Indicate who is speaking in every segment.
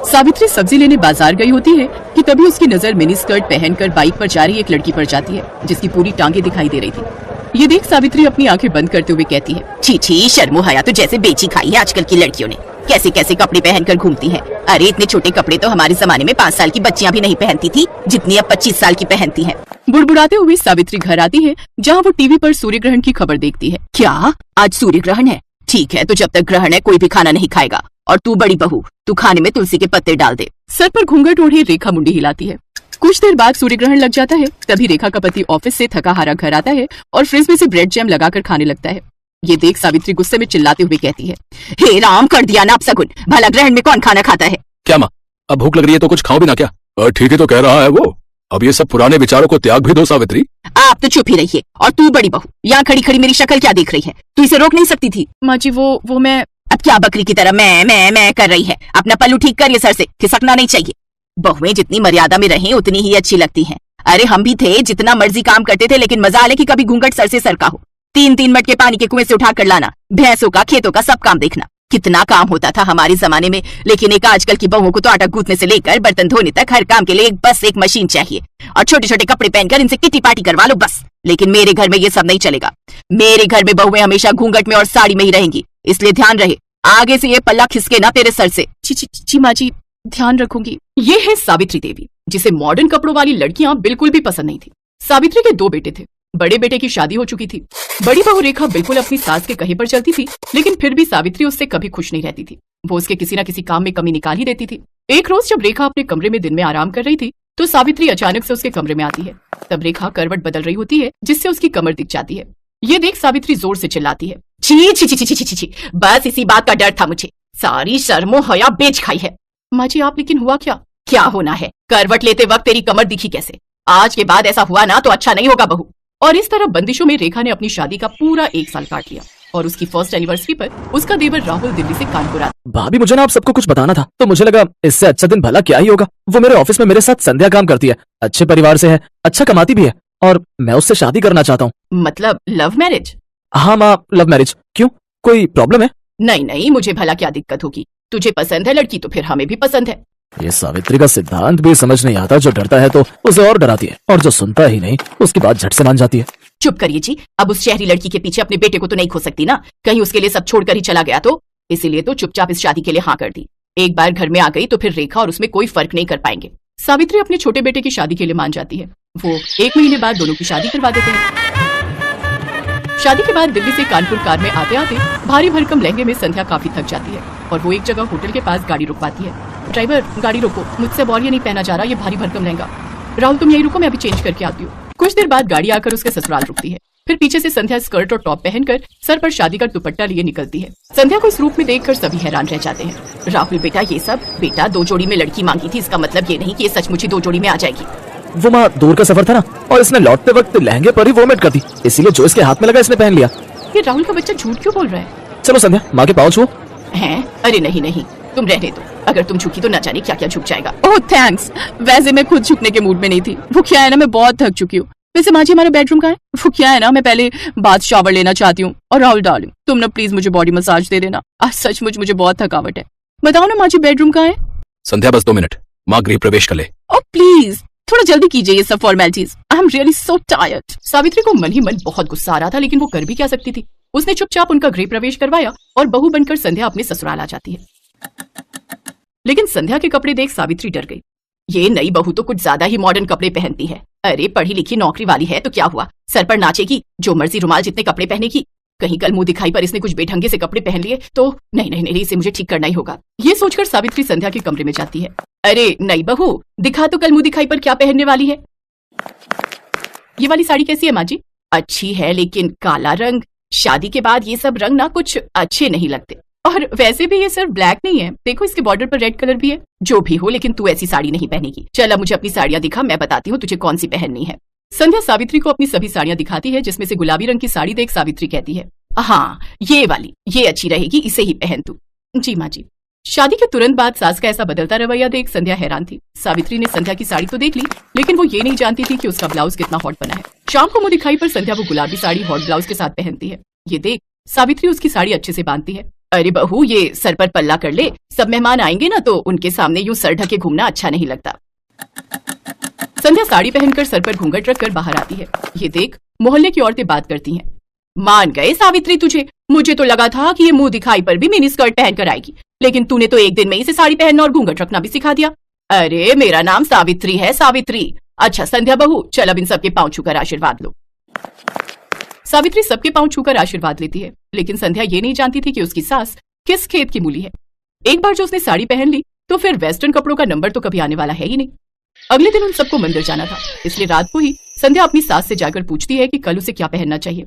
Speaker 1: सावित्री सब्जी लेने बाजार गई होती है कि तभी उसकी नजर मिनी स्कर्ट पहनकर बाइक पर जा रही एक लड़की पर जाती है जिसकी पूरी टांगे दिखाई दे रही थी। ये देख सावित्री अपनी आंखें बंद करते हुए कहती है,
Speaker 2: छी छी, शर्मो हया तो जैसे बेची खाई है आजकल की लड़कियों ने। कैसे कैसे कपड़े पहनकर घूमती हैं। अरे इतने छोटे कपड़े तो हमारे जमाने में 5 साल की बच्चियां भी नहीं पहनती थी, जितनी अब 25 साल की पहनती हैं।
Speaker 1: बुड़बुड़ाते हुए सावित्री घर आती है जहाँ वो टीवी पर सूर्य ग्रहण की खबर देखती है।
Speaker 2: क्या आज सूर्य ग्रहण है? ठीक है, तो जब तक ग्रहण है कोई भी खाना नहीं खाएगा। और तू बड़ी बहू, तू खाने में तुलसी के पत्ते डाल दे।
Speaker 1: सर पर घूंघट ओढ़े रेखा मुंडी हिलाती है। कुछ देर बाद सूर्य ग्रहण लग जाता है। तभी रेखा का पति ऑफिस से थका हारा घर आता है और फ्रिज में से ब्रेड जैम लगाकर खाने लगता है। ये देख सावित्री गुस्से में चिल्लाते हुए कहती है,
Speaker 2: हे राम, कर दिया ना अपशगुन। भला ग्रहण में कौन खाना खाता है?
Speaker 3: क्या माँ, अब भूख लग रही है तो कुछ खाओ भी ना क्या? ठीक है तो कह रहा है वो। अब ये सब पुराने विचारों को त्याग भी दो सावित्री।
Speaker 2: आप तो चुप ही रहिए। और तू बड़ी बहू, यहाँ खड़ी खड़ी मेरी शक्ल क्या देख रही है? तू इसे रोक नहीं सकती थी?
Speaker 1: माँ जी वो मैं।
Speaker 2: अब क्या बकरी की तरह मैं कर रही है? अपना पल्लू ठीक करिए, सर से खिसकना नहीं चाहिए। बहुएं जितनी मर्यादा में रहें उतनी ही अच्छी लगती हैं। अरे हम भी थे, जितना मर्जी काम करते थे, लेकिन मजा आले कि कभी घूंघट सर से सरका हो। 3-3 मटके पानी के कुएं से उठा कर लाना, भैंसों का खेतों का सब काम देखना। कितना काम होता था हमारे जमाने में। लेकिन एक आजकल की बहुओं को तो आटा गूंथने से लेकर बर्तन धोने तक हर काम के लिए बस एक मशीन चाहिए और छोटे छोटे कपड़े पहनकर इनसे किटी पार्टी करवा लो बस। लेकिन मेरे घर में ये सब नहीं चलेगा। मेरे घर में बहुएं हमेशा घूंघट में और साड़ी में ही रहेंगी, इसलिए ध्यान रहे आगे से ये पल्ला खिसके ना तेरे सर से।
Speaker 1: ची माँ जी, ध्यान रखूंगी। ये है सावित्री देवी, जिसे मॉडर्न कपड़ों वाली लड़कियां बिल्कुल भी पसंद नहीं थी। सावित्री के 2 बेटे थे। बड़े बेटे की शादी हो चुकी थी। बड़ी बहू रेखा बिल्कुल अपनी सास के कहे पर चलती थी, लेकिन फिर भी सावित्री उससे कभी खुश नहीं रहती थी। वो उसके किसी न किसी काम में कमी निकाल ही देती थी। एक रोज जब रेखा अपने कमरे में दिन में आराम कर रही थी तो सावित्री अचानक से उसके कमरे में आती है। तब रेखा करवट बदल रही होती है, जिससे उसकी कमर दिख जाती है। ये देख सावित्री जोर से चिल्लाती है,
Speaker 2: छी छी छी छी छी छी, बस इसी बात का डर था मुझे। सारी शर्मो हया बेच खाई है।
Speaker 1: माँ जी आप, लेकिन हुआ क्या?
Speaker 2: क्या होना है? करवट लेते वक्त तेरी कमर दिखी कैसे? आज के बाद ऐसा हुआ ना तो अच्छा नहीं होगा बहू।
Speaker 1: और इस तरह बंदिशों में रेखा ने अपनी शादी का पूरा 1 साल काट लिया और उसकी फर्स्ट एनिवर्सरी पर उसका देवर राहुल दिल्ली से कानपुर आता।
Speaker 4: भाभी मुझे ना आप सबको कुछ बताना था, तो मुझे लगा इससे अच्छा दिन भला क्या ही होगा। वो मेरे ऑफिस में मेरे साथ संध्या काम करती है, अच्छे परिवार से है, अच्छा कमाती भी है और मैं उससे शादी करना चाहता हूँ।
Speaker 1: मतलब लव मैरिज?
Speaker 4: हाँ माँ, लव मैरिज। क्यों, कोई प्रॉब्लम है?
Speaker 1: नहीं, मुझे भला क्या दिक्कत होगी। तुझे पसंद है लड़की तो फिर हमें भी पसंद है।
Speaker 4: ये सावित्री का सिद्धांत भी समझ नहीं आता। जो डरता है तो उसे और डराती है, और जो सुनता ही नहीं उसकी बात झट से मान जाती है।
Speaker 2: चुप करिए जी। अब उस शहरी लड़की के पीछे अपने बेटे को तो नहीं खो सकती ना, कहीं उसके लिए सब छोड़कर ही चला गया तो। इसीलिए तो चुपचाप इस शादी के लिए हाँ कर दी। एक बार घर में आ गई तो फिर रेखा और उसमें कोई फर्क नहीं कर पाएंगे।
Speaker 1: सावित्री अपने छोटे बेटे की शादी के लिए मान जाती है। वो 1 महीने बाद दोनों की शादी करवा देते हैं। शादी के बाद दिल्ली से कानपुर कार में आते आते भारी भरकम लहंगे में संध्या काफी थक जाती है और वो एक जगह होटल के पास गाड़ी रुकवाती है। ड्राइवर, गाड़ी रोको, मुझसे अब और ये नहीं पहना जा रहा, ये भारी भरकम लहंगा। राहुल तुम यही रुको, मैं अभी चेंज करके आती हूँ। कुछ देर बाद गाड़ी आकर उसके ससुराल रुकती है। फिर पीछे से संध्या स्कर्ट और टॉप पहनकर सर पर शादी का दुपट्टा लिए निकलती है। संध्या को इस रूप में देखकर सभी हैरान रह जाते हैं।
Speaker 2: राहुल बेटा, ये सब बेटा 2 जोड़ी में लड़की मांगी थी, इसका मतलब ये नहीं कि ये सचमुच ही 2 जोड़ी में आ जाएगी।
Speaker 4: वो माँ, दूर का सफर था ना, और इसने लौटते वक्त लहंगे पर ही वोमिट कर दी, इसीलिए जो इसके हाथ में लगा इसने पहन लिया।
Speaker 1: ये राहुल का बच्चा झूठ क्यों बोल रहा है?
Speaker 4: चलो संध्या, माँ के पाँव छुओ।
Speaker 2: हैं? अरे नहीं, तुम रहने दो। अगर तुम झुकी तो न जाने क्या क्या झुक जाएगा।
Speaker 1: ओह थैंक्स, वैसे मैं खुद झुकने के मूड में नहीं थी। वो क्या है ना, मैं बहुत थक चुकी हूँ। वैसे माँ जी, हमारा बेडरूम कहाँ है? वो क्या है ना, मैं पहले बाथ शावर लेना चाहती हूँ। और राहुल डार्लिंग, तुम ना प्लीज मुझे बॉडी मसाज दे देना। आज सचमुच मुझे बहुत थकावट है। बताओ ना माँ जी, बेडरूम कहाँ है?
Speaker 3: संध्या बस 2 मिनट, माँ गृह प्रवेश कर ले।
Speaker 1: ओह प्लीज थोड़ा जल्दी कीजिए ये सब formalities. I am really so tired. Savitri को मन ही मन बहुत गुस्सा आ रहा था, लेकिन वो कर भी क्या सकती थी। उसने चुपचाप उनका गृह प्रवेश करवाया और बहू बनकर संध्या अपने ससुराल आ जाती है। लेकिन संध्या के कपड़े देख सावित्री डर गई।
Speaker 2: ये नई बहू तो कुछ ज्यादा ही मॉडर्न कपड़े पहनती है। अरे पढ़ी लिखी नौकरी वाली है तो क्या हुआ, सर पर नाचेगी, जो मर्जी रुमाल जितने कपड़े पहनेगी। कहीं कल मुंह दिखाई पर इसने कुछ बेढंगे से कपड़े पहन लिए तो नहीं, इसे मुझे ठीक करना ही होगा। ये सोचकर सावित्री संध्या के कमरे में जाती है। अरे नई बहू, दिखा तो कल मुंह दिखाई पर क्या पहनने वाली है। ये वाली साड़ी कैसी है माँ जी?
Speaker 1: अच्छी है, लेकिन काला रंग, शादी के बाद ये सब रंग ना कुछ अच्छे नहीं लगते। और वैसे भी ये सिर्फ ब्लैक नहीं है, देखो इसके बॉर्डर पर रेड कलर भी है।
Speaker 2: जो भी हो, लेकिन तू ऐसी साड़ी नहीं पहनेगी। चल अब मुझे अपनी साड़ियाँ दिखा, मैं बताती हूँ तुझे कौन सी पहननी है।
Speaker 1: संध्या सावित्री को अपनी सभी साड़ियाँ दिखाती है, जिसमें से गुलाबी रंग की साड़ी देख सावित्री कहती है,
Speaker 2: हाँ ये वाली, ये अच्छी रहेगी, इसे ही पहन तू।
Speaker 1: जी माँ जी। शादी के तुरंत बाद सास का ऐसा बदलता रवैया देख संध्या हैरान थी। सावित्री ने संध्या की साड़ी तो देख ली, लेकिन वो ये नहीं जानती थी कि उसका ब्लाउज कितना हॉट बना है। शाम को मुंह दिखाई पर संध्या वो गुलाबी साड़ी हॉट ब्लाउज के साथ पहनती है। ये देख सावित्री उसकी साड़ी अच्छे से बांधती है अरे बहू, ये सर पर पल्ला कर ले, सब मेहमान आएंगे ना तो उनके सामने यूं सर ढके घूमना अच्छा नहीं लगता। संध्या साड़ी पहनकर सर पर घूंघट रखकर बाहर आती है। ये देख मोहल्ले की औरतें बात करती हैं। मान गए सावित्री तुझे, मुझे तो लगा था कि ये मुंह दिखाई पर भी मिनी स्कर्ट पहनकर आएगी, लेकिन तूने तो एक दिन में इसे साड़ी पहनना और घूंघट रखना भी सिखा दिया। अरे मेरा नाम सावित्री है, सावित्री। अच्छा संध्या बहू, चल अब इन सबके पांव छूकर आशीर्वाद लो। सावित्री सबके पांव छूकर आशीर्वाद लेती है, लेकिन संध्या ये नहीं जानती थी कि उसकी सास किस खेत की मूली है। एक बार जो उसने साड़ी पहन ली तो फिर वेस्टर्न कपड़ों का नंबर तो कभी आने वाला है ही नहीं। अगले दिन उन सबको मंदिर जाना था, इसलिए रात को ही संध्या अपनी सास से जाकर पूछती है कि कल उसे क्या पहनना चाहिए।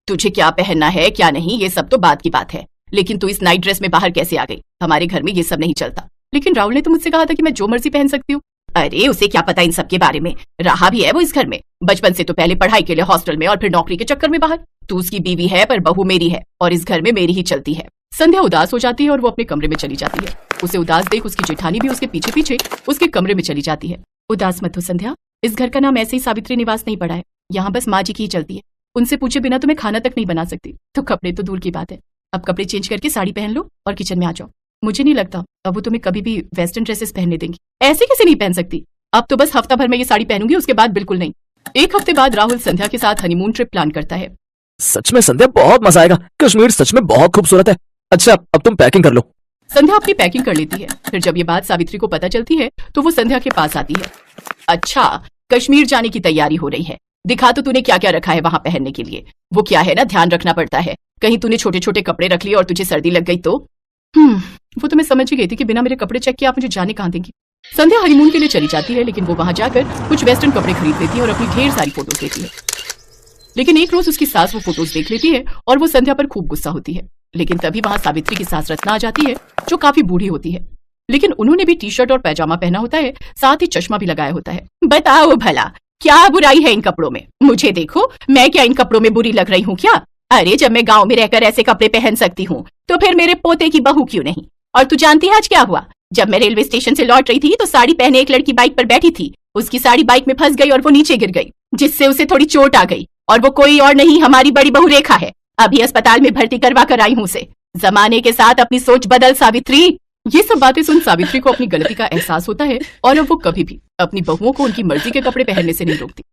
Speaker 1: तुझे क्या पहनना है क्या नहीं ये सब तो बात की बात है, लेकिन तू इस नाइट ड्रेस में बाहर कैसे आ गई? हमारे घर में ये सब नहीं चलता। लेकिन राहुल ने तो मुझसे कहा था कि मैं जो मर्जी पहन सकती हूँ। अरे उसे क्या पता इन सब के बारे में, रहा भी है वो इस घर में, बचपन से तो पहले पढ़ाई के लिए हॉस्टल में और फिर नौकरी के चक्कर में बाहर। तू उसकी बीवी है पर बहू मेरी है और इस घर में मेरी ही चलती है। संध्या उदास हो जाती है और वो अपने कमरे में चली जाती है। उसे उदास देख उसकी जेठानी भी उसके पीछे पीछे उसके कमरे में चली जाती है। उदास मत हो संध्या, इस घर का नाम ऐसे ही सावित्री निवास नहीं पड़ा है, यहाँ बस माँ जी की ही चलती है। उनसे पूछे बिना तुम्हें खाना तक नहीं बना सकती, तो कपड़े तो दूर की बात है। अब कपड़े चेंज करके साड़ी पहन लो और किचन में आ जाओ। मुझे नहीं लगता अब वो तुम्हें कभी भी वेस्टर्न ड्रेसेस पहनने देंगी। ऐसे कैसे नहीं पहन सकती? अब तो बस हफ्ता भर में ये साड़ी पहनूंगी, उसके बाद बिल्कुल नहीं। एक हफ्ते बाद राहुल संध्या के साथ हनीमून ट्रिप प्लान करता है।
Speaker 4: सच में संध्या बहुत मजा आएगा, कश्मीर सच में बहुत खूबसूरत है। अच्छा अब तुम पैकिंग कर लो।
Speaker 1: संध्या अपनी पैकिंग कर लेती है। फिर जब ये बात सावित्री को पता चलती है तो वो संध्या के पास आती है। अच्छा कश्मीर जाने की तैयारी हो रही है, दिखा तो तूने क्या क्या रखा है वहां पहनने के लिए। वो क्या है ना, ध्यान रखना पड़ता है, कहीं तूने छोटे छोटे कपड़े रख लिए और तुझे सर्दी लग गई तो। वो तो मैं समझ ही गई थी कि बिना मेरे कपड़े चेक किए आप मुझे जाने कहाँ देंगी। संध्या हनीमून के लिए चली जाती है, लेकिन वो वहां जाकर कुछ वेस्टर्न कपड़े खरीद लेती है और अपनी ढेर सारी फोटोज लेती है। लेकिन एक रोज उसकी सास वो फोटोज देख लेती है और वो संध्या पर खूब गुस्सा होती है। लेकिन तभी वहां सावित्री की सास रत्ना आ जाती है, जो काफी बूढ़ी होती है, लेकिन उन्होंने भी टी शर्ट और पैजामा पहना होता है, साथ ही चश्मा भी लगाया होता है। बताओ भला क्या बुराई है इन कपड़ों में? मुझे देखो, मैं क्या इन कपड़ों में बुरी लग रही हूँ क्या? अरे जब मैं गांव में रहकर ऐसे कपड़े पहन सकती हूँ तो फिर मेरे पोते की बहू क्यों नहीं? और तू जानती है आज क्या हुआ? जब मैं रेलवे स्टेशन से लौट रही थी तो साड़ी पहने एक लड़की बाइक पर बैठी थी, उसकी साड़ी बाइक में फंस गई और वो नीचे गिर गई, जिससे उसे थोड़ी चोट आ गई। और वो कोई और नहीं, हमारी बड़ी बहू रेखा है। अभी अस्पताल में भर्ती करवा कर आई हूँ उसे। जमाने के साथ अपनी सोच बदल सावित्री। ये सब बातें सुन सावित्री को अपनी गलती का एहसास होता है और अब वो कभी भी अपनी बहुओं को उनकी मर्जी के कपड़े पहनने से नहीं रोकती।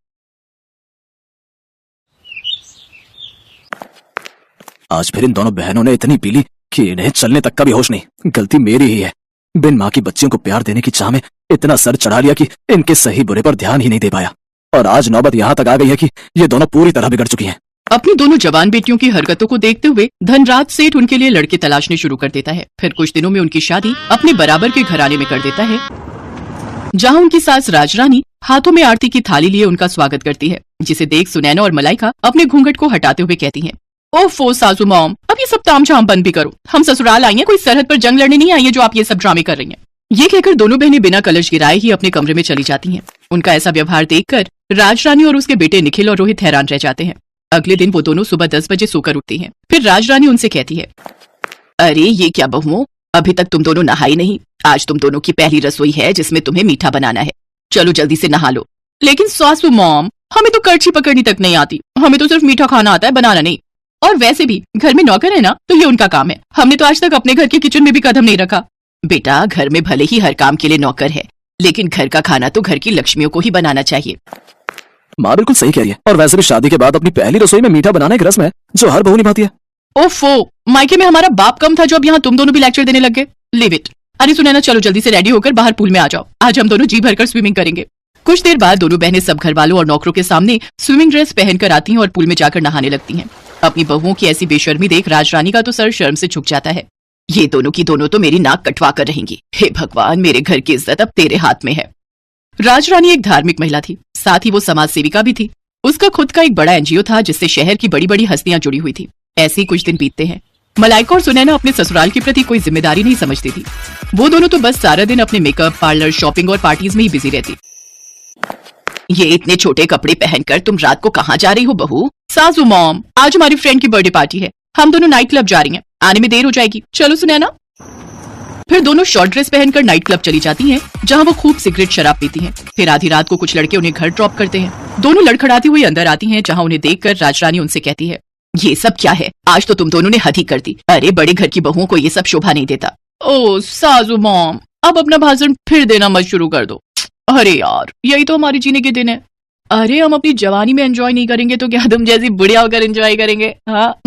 Speaker 4: आज फिर इन दोनों बहनों ने इतनी पी ली कि इन्हें चलने तक का भी होश नहीं। गलती मेरी ही है, बिन माँ की बच्चियों को प्यार देने की चाह में इतना सर चढ़ा लिया कि इनके सही बुरे पर ध्यान ही नहीं दे पाया। और आज नौबत यहाँ तक आ गई है कि ये दोनों पूरी तरह बिगड़ चुकी हैं।
Speaker 1: अपनी दोनों जवान बेटियों की हरकतों को देखते हुए धनराज सेठ उनके लिए लड़के तलाशने शुरू कर देता है। फिर कुछ दिनों में उनकी शादी अपने बराबर के घराने में कर देता है, जहाँ उनकी सास राजरानी हाथों में आरती की थाली लिए उनका स्वागत करती है, जिसे देख सुनैना और मलाइका अपने घूंघट को हटाते हुए कहती हैं, ओफो सासू मॉम, अब ये सब तामझाम बंद भी करो। हम ससुराल आई हैं, कोई सरहद पर जंग लड़ने नहीं आई है जो आप ये सब ड्रामे कर रही हैं। ये कहकर दोनों बहनें बिना कलश गिराए ही अपने कमरे में चली जाती हैं। उनका ऐसा व्यवहार देखकर राजरानी और उसके बेटे निखिल और रोहित हैरान रह जाते हैं। अगले दिन वो दोनों सुबह 10 बजे सोकर उठती हैं। फिर राजरानी उनसे कहती है, अरे ये क्या बहुओं, अभी तक तुम दोनों नहाई नहीं। आज तुम दोनों की पहली रसोई है जिसमें तुम्हें मीठा बनाना है। चलो जल्दी से नहा लो। लेकिन सासू मॉम, हमें तो कड़छी पकड़नी तक नहीं आती, हमें तो सिर्फ मीठा खाना आता है, बनाना नहीं। और वैसे भी घर में नौकर है ना, तो ये उनका काम है। हमने तो आज तक अपने घर के किचन में भी कदम नहीं रखा। बेटा घर में भले ही हर काम के लिए नौकर है, लेकिन घर का खाना तो घर की लक्ष्मियों को ही बनाना चाहिए।
Speaker 4: माँ बिल्कुल सही कह रही है, और वैसे भी शादी के बाद अपनी पहली रसोई में मीठा बनाना एक रस्म है जो हर बहू निभाती है।
Speaker 1: ओफो, मायके में हमारा बाप कम था जो अब यहाँ तुम दोनों भी लेक्चर देने लग गए। Live it. अरे सुनैना, चलो जल्दी से रेडी होकर बाहर पूल में आ जाओ, आज हम दोनों जी भरकर स्विमिंग करेंगे। कुछ देर बाद दोनों बहनें सब घर वालों और नौकरों के सामने स्विमिंग ड्रेस पहनकर आती हैं और पूल में जाकर नहाने लगती हैं। अपनी बहुओं की ऐसी बेशर्मी देख राजरानी का तो सर शर्म से झुक जाता है। ये दोनों की दोनों तो मेरी नाक कटवा कर रहेंगी। हे भगवान, मेरे घर की इज्जत अब तेरे हाथ में है। राजरानी एक धार्मिक महिला थी, साथ ही वो समाज सेविका भी थी। उसका खुद का एक बड़ा एनजीओ था जिससे शहर की बड़ी बड़ी हस्तियां जुड़ी हुई थी। ऐसे ही कुछ दिन बीतते हैं। मलाइका और सुनैना अपने ससुराल के प्रति कोई जिम्मेदारी नहीं समझती थी। वो दोनों तो बस सारा दिन अपने मेकअप, पार्लर, शॉपिंग और पार्टीज में ही बिजी रहती। ये इतने छोटे कपड़े पहनकर तुम रात को कहाँ जा रही हो बहू? सासू मॉम, आज हमारी फ्रेंड की बर्थडे पार्टी है, हम दोनों नाइट क्लब जा रही हैं, आने में देर हो जाएगी, चलो सुनैना। फिर दोनों शॉर्ट ड्रेस पहनकर नाइट क्लब चली जाती हैं, जहां वो खूब सिगरेट शराब पीती हैं। फिर आधी रात को कुछ लड़के उन्हें घर ड्रॉप करते हैं। दोनों लड़खड़ाती हुई अंदर आती हैं, जहां उन्हें देखकर राजरानी उनसे कहती है, ये सब क्या है? आज तो तुम दोनों ने हद ही कर दी। अरे बड़े घर की बहुओं को ये सब शोभा नहीं देता। ओ सासू मॉम, अब अपना भाषण फिर देना मत शुरू कर दो। अरे यार, यही तो हमारे जीने के दिन है। अरे हम अपनी जवानी में एंजॉय नहीं करेंगे तो क्या तुम जैसी बुढ़िया होकर एंजॉय करेंगे? हाँ।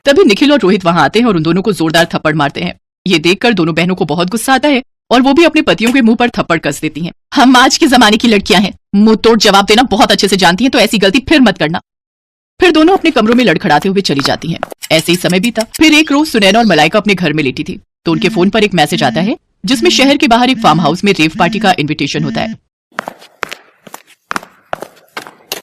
Speaker 1: तभी निखिल और रोहित वहां आते हैं और उन दोनों को जोरदार थप्पड़ मारते हैं। ये देखकर दोनों बहनों को बहुत गुस्सा आता है और वो भी अपने पतियों के मुंह पर थप्पड़ कस देती हैं। हम आज के जमाने की लड़कियां हैं, मुंह तोड़ जवाब देना बहुत अच्छे से जानती हैं, तो ऐसी गलती फिर मत करना। फिर दोनों अपने कमरों में लड़खड़ाते हुए चली जाती हैं। ऐसे ही समय बीता। फिर एक रोज सुनैना और मलाइका अपने घर में लेटी थी तो उनके फोन पर एक मैसेज आता है जिसमें शहर के बाहर एक फार्म हाउस में रेव पार्टी का इनविटेशन होता है।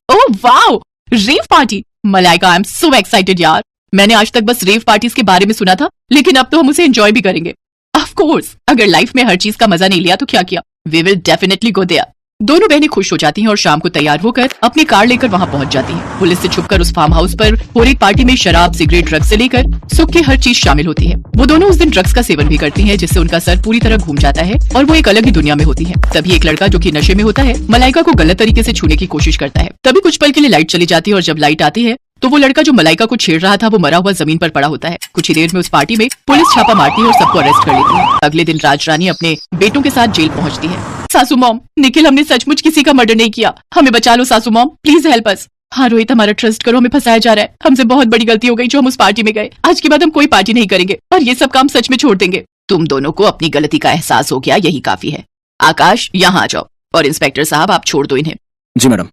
Speaker 1: Oh wow, rave party! Malaika, I am so excited यार। मैंने आज तक बस रेव पार्टीज के बारे में सुना था, लेकिन अब तो हम उसे एंजॉय भी करेंगे। ऑफ कोर्स, अगर लाइफ में हर चीज का मजा नहीं लिया तो क्या किया? We will definitely go there. दोनों बहनें खुश हो जाती हैं और शाम को तैयार होकर अपनी कार लेकर वहां पहुंच जाती हैं। पुलिस से छुपकर उस फार्म हाउस पर हो रही पार्टी में शराब, सिगरेट, ड्रग्स से लेकर सुख की हर चीज शामिल होती है। वो दोनों उस दिन ड्रग्स का सेवन भी करती हैं, जिससे उनका सर पूरी तरह घूम जाता है और वो एक अलग ही दुनिया में होती है। तभी एक लड़का जो कि नशे में होता है मलाइका को गलत तरीके से छूने की कोशिश करता है। तभी कुछ पल के लिए लाइट चली जाती है और जब लाइट आती है तो वो लड़का जो मलाइका को छेड़ रहा था वो मरा हुआ जमीन पर पड़ा होता है। कुछ ही देर में उस पार्टी में पुलिस छापा मारती है और सबको अरेस्ट कर लेती है। अगले दिन राजरानी अपने बेटों के साथ जेल पहुंचती है। सासू मॉम, निखिल, हमने सचमुच किसी का मर्डर नहीं किया, हमें बचा लो सासू मॉम, प्लीज हेल्प अस। हाँ रोहित, हमारा ट्रस्ट करो, हमें फंसाया जा रहा है। हमसे बहुत बड़ी गलती हो गई जो हम उस पार्टी में गए। आज के बाद हम कोई पार्टी नहीं करेंगे और ये सब काम सच में छोड़ देंगे। तुम दोनों को अपनी गलती का एहसास हो गया, यही काफी है। आकाश, यहाँ आ जाओ और इंस्पेक्टर साहब आप छोड़ दो इन्हें।
Speaker 4: जी मैडम।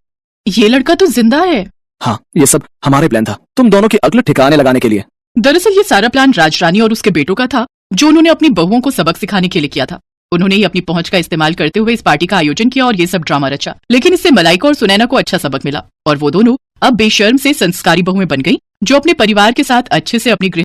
Speaker 1: ये लड़का तो जिंदा है।
Speaker 4: हाँ, ये सब हमारे प्लान था, तुम दोनों की अकल ठिकाने लगाने के लिए।
Speaker 1: दरअसल ये सारा प्लान राजरानी और उसके बेटों का था, जो उन्होंने अपनी बहुओं को सबक सिखाने के लिए किया था। उन्होंने ही अपनी पहुंच का इस्तेमाल करते हुए इस पार्टी का आयोजन किया और ये सब ड्रामा रचा। लेकिन इससे मलाइका और सुनैना को अच्छा सबक मिला और वो दोनों अब बेशर्म से संस्कारी बहुएं बन गई, जो अपने परिवार के साथ अच्छे से अपनी